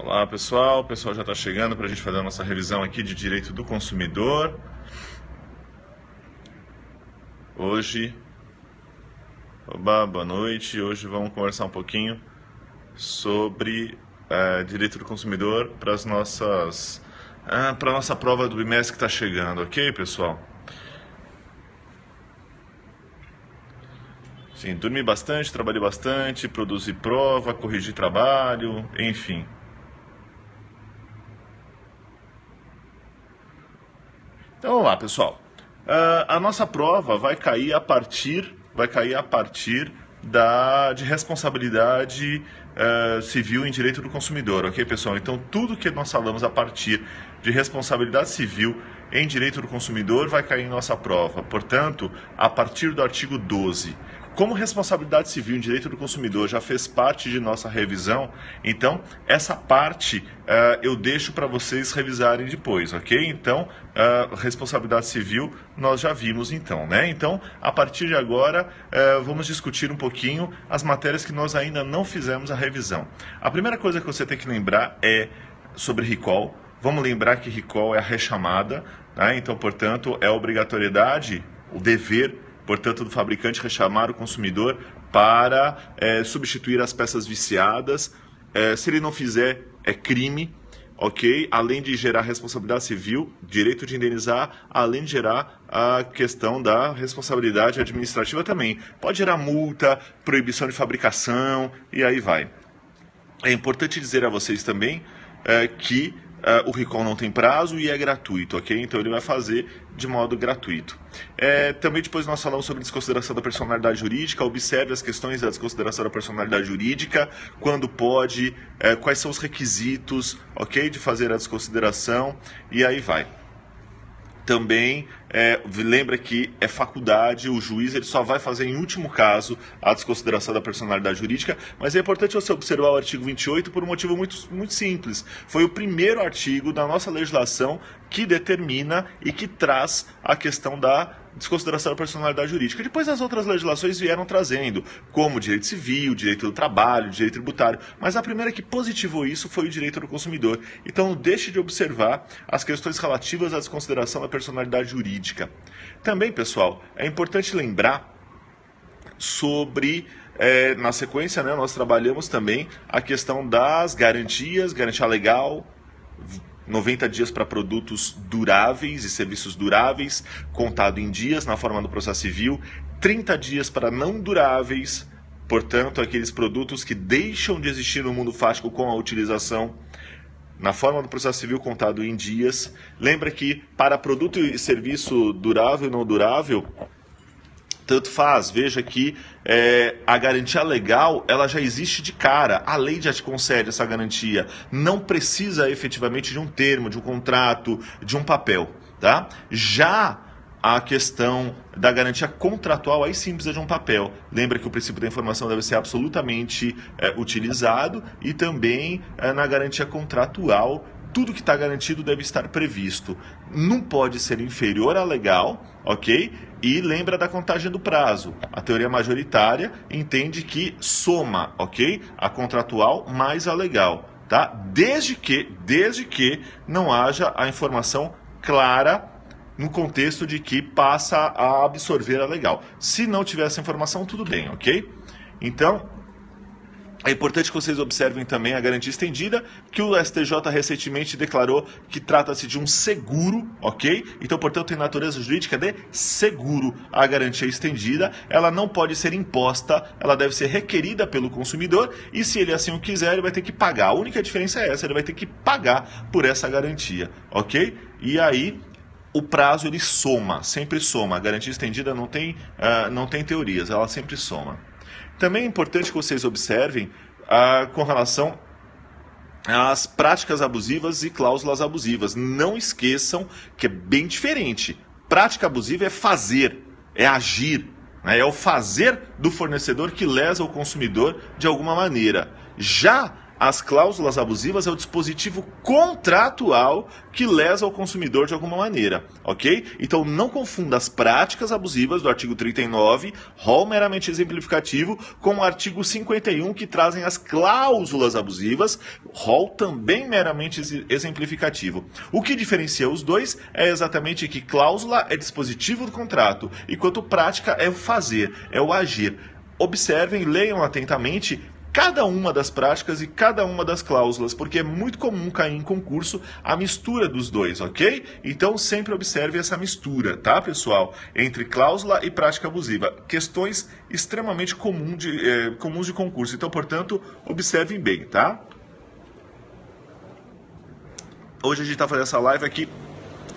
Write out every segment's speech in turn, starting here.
Olá pessoal, o pessoal já está chegando para a gente fazer a nossa revisão aqui de direito do consumidor. Hoje, boa noite, hoje vamos conversar um pouquinho sobre direito do consumidor para a nossa prova do bimestre que está chegando, ok pessoal? Sim, dormi bastante, trabalhei bastante, produzi prova, corrigi trabalho, enfim. Então vamos lá, pessoal. A nossa prova vai cair a partir de responsabilidade civil em direito do consumidor, ok, pessoal? Então tudo que nós falamos a partir de responsabilidade civil em direito do consumidor vai cair em nossa prova. Portanto, a partir do artigo 12. Como responsabilidade civil em direito do consumidor já fez parte de nossa revisão, então essa parte eu deixo para vocês revisarem depois, ok? Então, responsabilidade civil nós já vimos então, né? Então, a partir de agora, vamos discutir um pouquinho as matérias que nós ainda não fizemos a revisão. A primeira coisa que você tem que lembrar é sobre recall. Vamos lembrar que recall é a rechamada, né? Então, portanto, é a obrigatoriedade, o dever, portanto, do fabricante rechamar o consumidor para substituir as peças viciadas. Se ele não fizer, é crime, ok? Além de gerar responsabilidade civil, direito de indenizar, além de gerar a questão da responsabilidade administrativa também. Pode gerar multa, proibição de fabricação e aí vai. É importante dizer a vocês também que o recall não tem prazo e é gratuito, ok? Então ele vai fazer de modo gratuito. Também depois nós falamos sobre desconsideração da personalidade jurídica. Observe as questões da desconsideração da personalidade jurídica, quando pode, quais são os requisitos, ok? De fazer a desconsideração e aí vai. Também lembra que é faculdade, o juiz ele só vai fazer em último caso a desconsideração da personalidade jurídica, mas é importante você observar o artigo 28 por um motivo muito simples. Foi o primeiro artigo da nossa legislação que determina e que traz a questão da desconsideração da personalidade jurídica. Depois as outras legislações vieram trazendo, como direito civil, direito do trabalho, direito tributário, mas a primeira que positivou isso foi o direito do consumidor. Então não deixe de observar as questões relativas à desconsideração da personalidade jurídica. Também, pessoal, é importante lembrar sobre, na sequência, né, nós trabalhamos também a questão das garantias, garantia legal, 90 dias para produtos duráveis e serviços duráveis, contado em dias na forma do processo civil, 30 dias para não duráveis, portanto, aqueles produtos que deixam de existir no mundo fático com a utilização, na forma do processo civil contado em dias. Lembra que para produto e serviço durável e não durável, tanto faz, veja que a garantia legal ela já existe de cara, a lei já te concede essa garantia, não precisa efetivamente de um termo, de um contrato, de um papel, tá? Já a questão da garantia contratual, aí sim precisa de um papel. Lembra que o princípio da informação deve ser absolutamente utilizado e também na garantia contratual, tudo que está garantido deve estar previsto. Não pode ser inferior à legal, ok? E lembra da contagem do prazo. A teoria majoritária entende que soma, ok? A contratual mais a legal, tá? Desde que não haja a informação clara no contexto de que passa a absorver a legal. Se não tiver essa informação, tudo bem, ok? Então, é importante que vocês observem também a garantia estendida, que o STJ recentemente declarou que trata-se de um seguro, ok? Então, portanto, tem natureza jurídica de seguro. A garantia estendida, ela não pode ser imposta, ela deve ser requerida pelo consumidor e, se ele assim o quiser, ele vai ter que pagar. A única diferença é essa, ele vai ter que pagar por essa garantia, ok? E aí, o prazo ele soma, sempre soma. A garantia estendida não tem teorias, ela sempre soma. Também é importante que vocês observem com relação às práticas abusivas e cláusulas abusivas. Não esqueçam que é bem diferente. Prática abusiva é fazer, é agir, né? É o fazer do fornecedor que lesa o consumidor de alguma maneira. Já as cláusulas abusivas é o dispositivo contratual que lesa o consumidor de alguma maneira, ok? Então não confunda as práticas abusivas do artigo 39, rol meramente exemplificativo, com o artigo 51, que trazem as cláusulas abusivas, rol também meramente exemplificativo. O que diferencia os dois é exatamente que cláusula é dispositivo do contrato, enquanto prática é o fazer, é o agir. Observem, leiam atentamente cada uma das práticas e cada uma das cláusulas, porque é muito comum cair em concurso a mistura dos dois, ok? Então sempre observe essa mistura, tá, pessoal? Entre cláusula e prática abusiva. Questões extremamente comuns de concurso, então, portanto, observem bem, tá? Hoje a gente está fazendo essa live aqui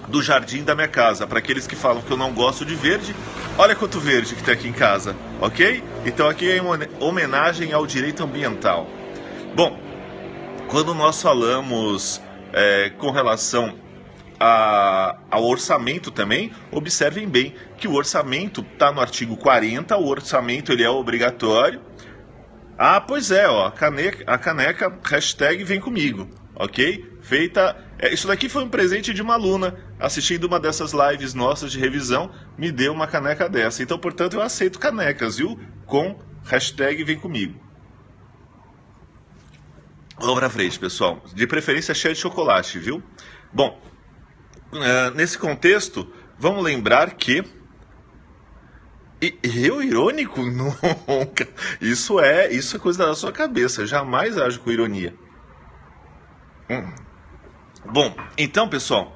do jardim da minha casa. Para aqueles que falam que eu não gosto de verde, olha quanto verde que tem aqui em casa, ok? Então aqui é uma homenagem ao direito ambiental. Bom, quando nós falamos com relação ao orçamento também, observem bem que o orçamento está no artigo 40, o orçamento ele é obrigatório. Ah, pois é, ó, a caneca, hashtag vem comigo, ok? Feita, isso daqui foi um presente de uma aluna, assistindo uma dessas lives nossas de revisão, me deu uma caneca dessa. Então, portanto, eu aceito canecas, viu? Com hashtag vem comigo. Vamos pra frente, pessoal. De preferência cheia de chocolate, viu? Bom, nesse contexto, vamos lembrar que... Eu irônico? Nunca. Isso é coisa da sua cabeça. Jamais ajo com ironia. Bom, então, pessoal,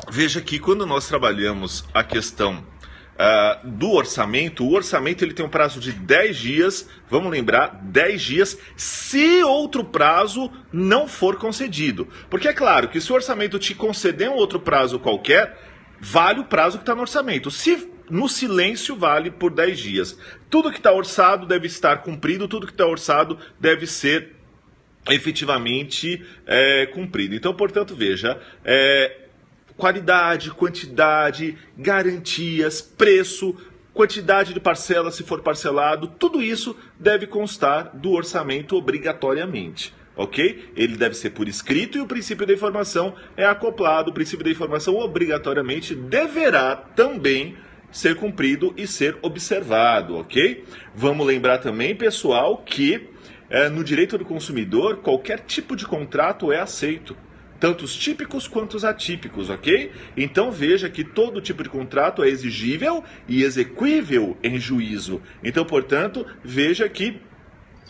veja que quando nós trabalhamos a questão do orçamento, o orçamento ele tem um prazo de 10 dias, vamos lembrar, 10 dias, se outro prazo não for concedido. Porque é claro que se o orçamento te conceder um outro prazo qualquer, vale o prazo que está no orçamento. Se no silêncio vale por 10 dias. Tudo que está orçado deve estar cumprido, tudo que está orçado deve ser efetivamente cumprido. Então, portanto, veja, qualidade, quantidade, garantias, preço, quantidade de parcela se for parcelado, tudo isso deve constar do orçamento obrigatoriamente. Ok? Ele deve ser por escrito e o princípio da informação é acoplado. O princípio da informação obrigatoriamente deverá também ser cumprido e ser observado, ok? Vamos lembrar também, pessoal, que no direito do consumidor, qualquer tipo de contrato é aceito, tanto os típicos quanto os atípicos, ok? Então veja que todo tipo de contrato é exigível e exequível em juízo. Então, portanto, veja que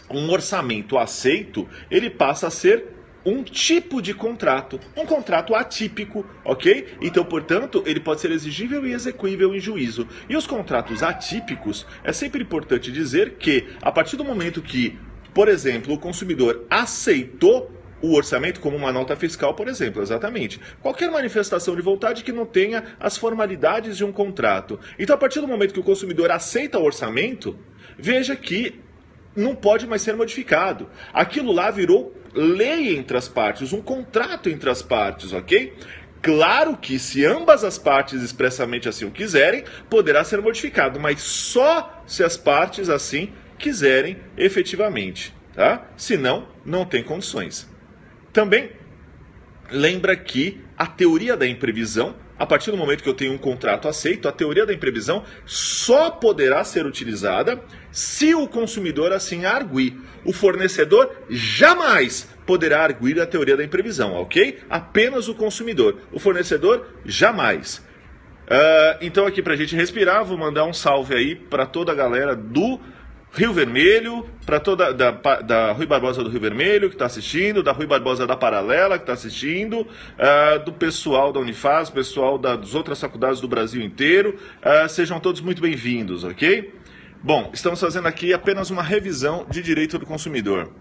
um orçamento aceito, ele passa a ser um tipo de contrato, um contrato atípico, ok? Então, portanto, ele pode ser exigível e exequível em juízo. E os contratos atípicos, é sempre importante dizer que, a partir do momento que, por exemplo, o consumidor aceitou o orçamento como uma nota fiscal, por exemplo, exatamente. Qualquer manifestação de vontade que não tenha as formalidades de um contrato. Então, a partir do momento que o consumidor aceita o orçamento, veja que não pode mais ser modificado. Aquilo lá virou lei entre as partes, um contrato entre as partes, ok? Claro que se ambas as partes expressamente assim o quiserem, poderá ser modificado, mas só se as partes assim quiserem efetivamente, tá? Senão, não tem condições. Também lembra que a teoria da imprevisão, a partir do momento que eu tenho um contrato aceito, a teoria da imprevisão só poderá ser utilizada se o consumidor assim arguir. O fornecedor jamais poderá arguir a teoria da imprevisão, ok? Apenas o consumidor. O fornecedor, jamais. Então aqui pra gente respirar, vou mandar um salve aí para toda a galera do Rio Vermelho, para toda da Rui Barbosa do Rio Vermelho que está assistindo, da Rui Barbosa da Paralela que está assistindo, do pessoal da Unifaz, pessoal das outras faculdades do Brasil inteiro. Sejam todos muito bem-vindos, ok? Bom, estamos fazendo aqui apenas uma revisão de direito do consumidor.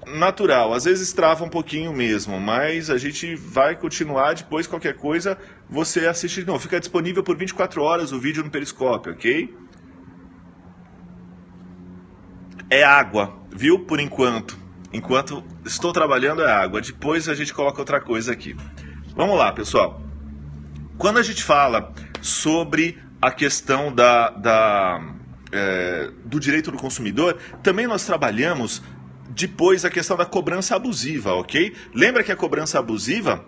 Natural, às vezes trava um pouquinho mesmo, mas a gente vai continuar. Depois, qualquer coisa, você assiste de novo. Fica disponível por 24 horas o vídeo no Periscope, ok? É água, viu? Por enquanto. Enquanto estou trabalhando é água. Depois a gente coloca outra coisa aqui. Vamos lá, pessoal. Quando a gente fala sobre a questão do direito do consumidor, também nós trabalhamos depois a questão da cobrança abusiva, ok? Lembra que a cobrança abusiva,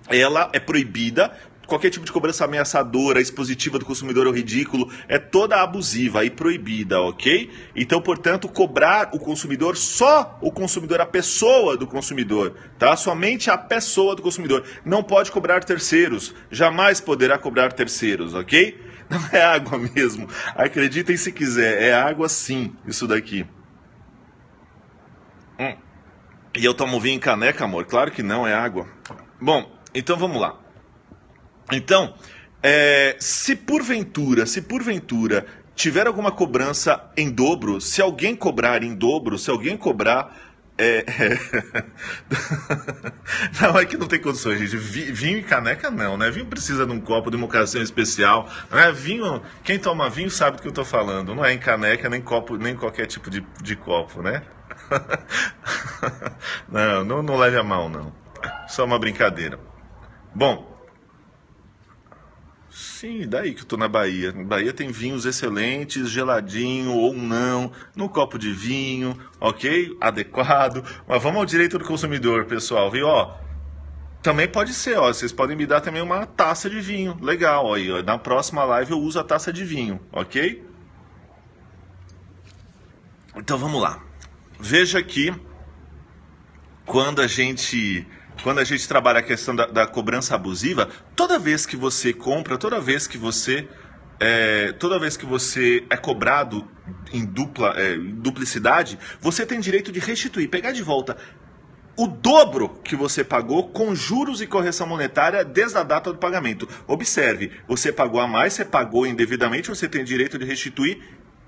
ela é proibida. Qualquer tipo de cobrança ameaçadora, expositiva do consumidor ou ridículo, é toda abusiva e proibida, ok? Então, portanto, cobrar o consumidor, só o consumidor, a pessoa do consumidor, tá? Somente a pessoa do consumidor. Não pode cobrar terceiros, jamais poderá cobrar terceiros, ok? Não é água mesmo, acreditem se quiser, é água sim, isso daqui. E eu tomo vinho em caneca, amor? Claro que não, é água. Bom, então vamos lá. Então, se porventura tiver alguma cobrança em dobro, se alguém cobrar em dobro, se alguém cobrar... Não, é que não tem condições, gente. Vinho e caneca não, né? Vinho precisa de um copo, de uma ocasião especial. Não é? Vinho, quem toma vinho sabe do que eu tô falando. Não é em caneca, nem copo, nem qualquer tipo de copo, né? Não leve a mal, não. Só uma brincadeira. Bom... Sim, daí que eu tô na Bahia. Na Bahia tem vinhos excelentes, geladinho ou não, no copo de vinho, ok? Adequado. Mas vamos ao direito do consumidor, pessoal, viu? Ó, também pode ser, ó, vocês podem me dar também uma taça de vinho. Legal, ó, aí, ó, na próxima live eu uso a taça de vinho, ok? Então vamos lá. Veja que quando a gente trabalha a questão da cobrança abusiva, toda vez que você compra, toda vez que você é cobrado em duplicidade, você tem direito de restituir, pegar de volta o dobro que você pagou com juros e correção monetária desde a data do pagamento. Observe, você pagou a mais, você pagou indevidamente, você tem direito de restituir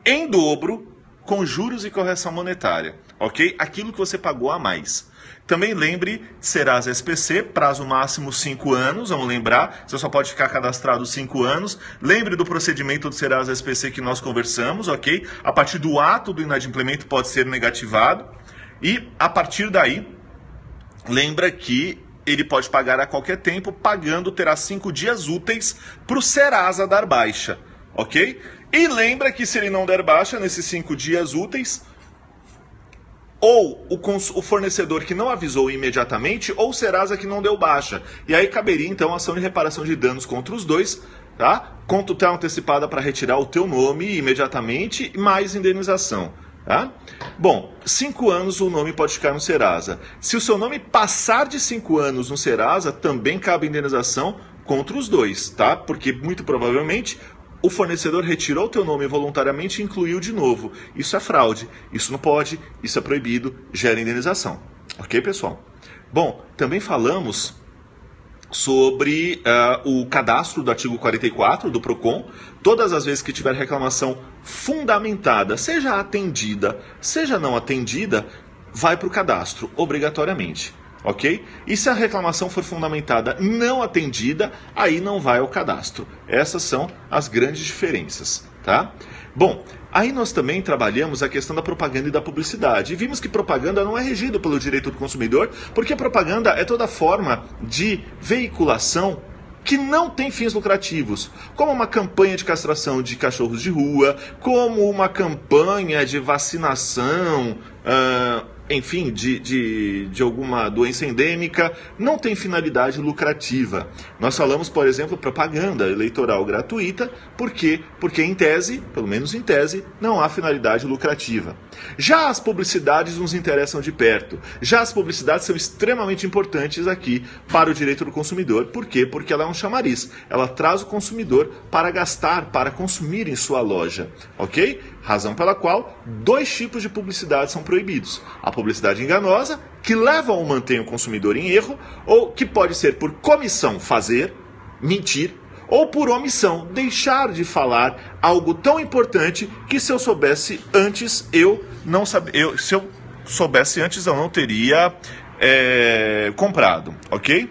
em dobro com juros e correção monetária, ok? Aquilo que você pagou a mais. Também lembre, Serasa SPC, prazo máximo 5 anos, vamos lembrar, você só pode ficar cadastrado 5 anos. Lembre do procedimento do Serasa SPC que nós conversamos, ok? A partir do ato do inadimplemento pode ser negativado e a partir daí, lembra que ele pode pagar a qualquer tempo, pagando terá 5 dias úteis para o Serasa dar baixa, ok? E lembra que se ele não der baixa nesses 5 dias úteis, ou o fornecedor que não avisou imediatamente, ou o Serasa que não deu baixa. E aí caberia então a ação de reparação de danos contra os dois, tá? Com tutela antecipada para retirar o teu nome imediatamente e mais indenização. Tá? Bom, 5 anos o nome pode ficar no Serasa. Se o seu nome passar de 5 anos no Serasa, também cabe indenização contra os dois, tá? Porque muito provavelmente o fornecedor retirou o teu nome voluntariamente e incluiu de novo. Isso é fraude, isso não pode, isso é proibido, gera indenização. Ok, pessoal? Bom, também falamos sobre o cadastro do artigo 44 do PROCON. Todas as vezes que tiver reclamação fundamentada, seja atendida, seja não atendida, vai para o cadastro, obrigatoriamente. Ok? E se a reclamação for fundamentada não atendida, aí não vai ao cadastro. Essas são as grandes diferenças, tá? Bom, aí nós também trabalhamos a questão da propaganda e da publicidade. E vimos que propaganda não é regida pelo direito do consumidor, porque propaganda é toda forma de veiculação que não tem fins lucrativos, como uma campanha de castração de cachorros de rua, como uma campanha de vacinação, enfim, de alguma doença endêmica, não tem finalidade lucrativa. Nós falamos, por exemplo, propaganda eleitoral gratuita, por quê? Porque em tese, pelo menos em tese, não há finalidade lucrativa. Já as publicidades nos interessam de perto. Já as publicidades são extremamente importantes aqui para o direito do consumidor. Por quê? Porque ela é um chamariz. Ela traz o consumidor para gastar, para consumir em sua loja. Ok? Razão pela qual 2 tipos de publicidade são proibidos. A publicidade enganosa, que leva ou mantém o consumidor em erro, ou que pode ser por comissão fazer, mentir, ou por omissão, deixar de falar algo tão importante que se eu soubesse antes, se eu soubesse antes eu não teria comprado, ok?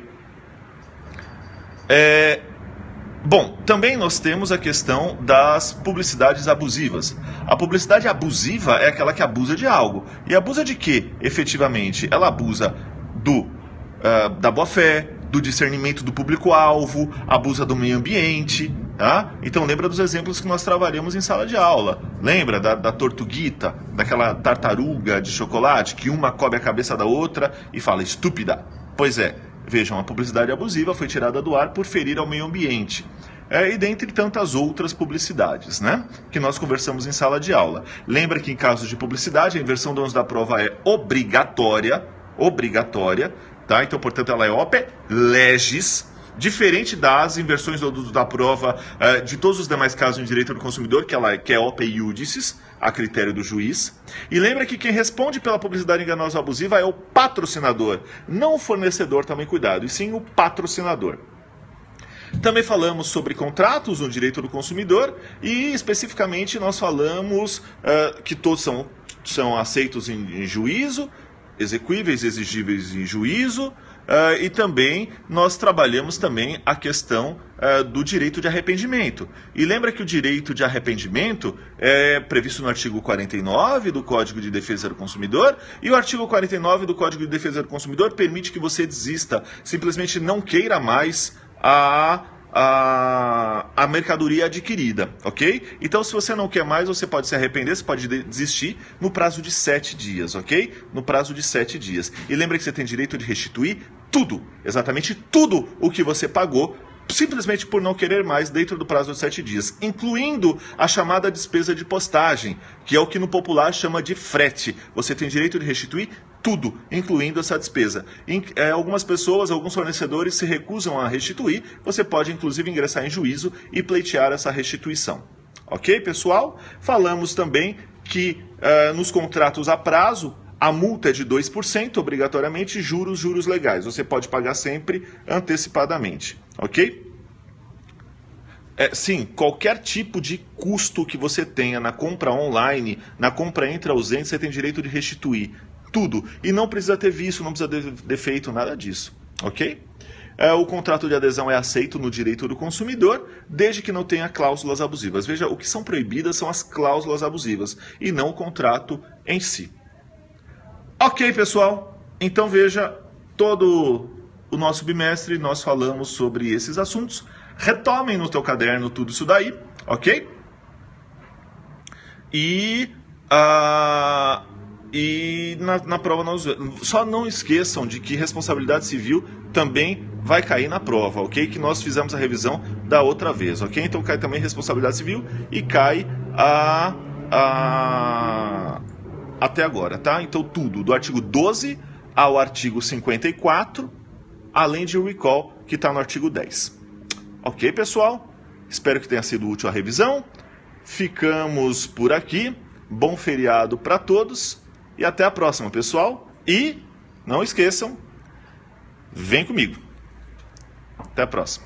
Bom, também nós temos a questão das publicidades abusivas. A publicidade abusiva é aquela que abusa de algo. E abusa de quê, efetivamente? Ela abusa da boa-fé, do discernimento do público-alvo, abusa do meio ambiente, Tá? Então lembra dos exemplos que nós trabalhamos em sala de aula. Lembra da tortuguita, daquela tartaruga de chocolate, que uma cobre a cabeça da outra e fala estúpida? Pois é, vejam, a publicidade abusiva foi tirada do ar por ferir ao meio ambiente. E dentre tantas outras publicidades, né? Que nós conversamos em sala de aula. Lembra que em casos de publicidade, a inversão do ônus da prova é obrigatória, tá? Então, portanto, ela é opé legis, diferente das inversões da prova de todos os demais casos em direito do consumidor, que é opé iudicis, a critério do juiz. E lembra que quem responde pela publicidade enganosa ou abusiva é o patrocinador, não o fornecedor, também cuidado, e sim o patrocinador. Também falamos sobre contratos no direito do consumidor e, especificamente, nós falamos que todos são aceitos em juízo, exequíveis, exigíveis em juízo, e também nós trabalhamos também a questão do direito de arrependimento. E lembra que o direito de arrependimento é previsto no artigo 49 do Código de Defesa do Consumidor, e o artigo 49 do Código de Defesa do Consumidor permite que você desista, simplesmente não queira mais a mercadoria adquirida, ok? Então, se você não quer mais, você pode se arrepender, você pode desistir no prazo de 7 dias, ok? No prazo de 7 dias. E lembra que você tem direito de restituir tudo, exatamente tudo o que você pagou, simplesmente por não querer mais dentro do prazo de 7 dias, incluindo a chamada despesa de postagem, que é o que no popular chama de frete. Você tem direito de restituir tudo, incluindo essa despesa. Algumas pessoas, alguns fornecedores se recusam a restituir, você pode inclusive ingressar em juízo e pleitear essa restituição. Ok, pessoal? Falamos também que nos contratos a prazo, a multa é de 2%, obrigatoriamente, juros legais. Você pode pagar sempre antecipadamente, ok? Sim, qualquer tipo de custo que você tenha na compra online, na compra entre ausentes, você tem direito de restituir tudo. E não precisa ter visto, não precisa ter defeito, nada disso, ok? O contrato de adesão é aceito no direito do consumidor, desde que não tenha cláusulas abusivas. Veja, o que são proibidas são as cláusulas abusivas, e não o contrato em si. Ok, pessoal? Então veja, todo o nosso bimestre nós falamos sobre esses assuntos. Retomem no teu caderno tudo isso daí, ok? E na prova só não esqueçam de que responsabilidade civil também vai cair na prova, ok? Que nós fizemos a revisão da outra vez, ok? Então cai também responsabilidade civil e cai até agora, tá? Então tudo, do artigo 12 ao artigo 54, além de recall, que está no artigo 10. Ok, pessoal? Espero que tenha sido útil a revisão. Ficamos por aqui. Bom feriado para todos. E até a próxima, pessoal. E não esqueçam, vem comigo. Até a próxima.